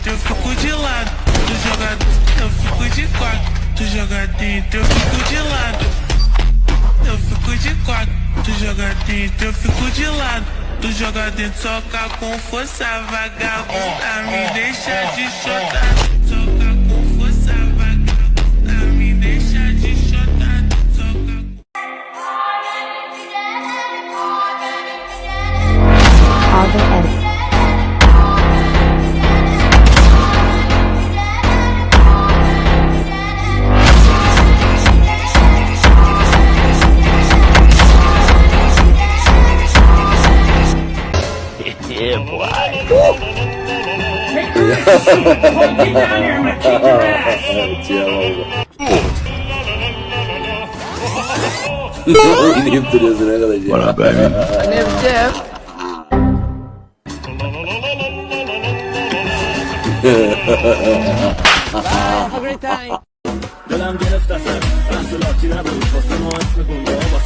Eu fico de lado, tu joga, eu fico de quatro, tu joga dentro, eu fico de lado, eu fico de quatro, tu joga dentro, eu fico de lado, tu joga dentro, soca com força, vagabunda, me deixa de chotar, soca com força, vagabunda, me deixa de chotar, soca Yeah, boy. İnip duruyorsun ne kadar şey. What up, baby? دلم گرفت اصلا بحث لاتی نبود واسه ما اسم گنده ها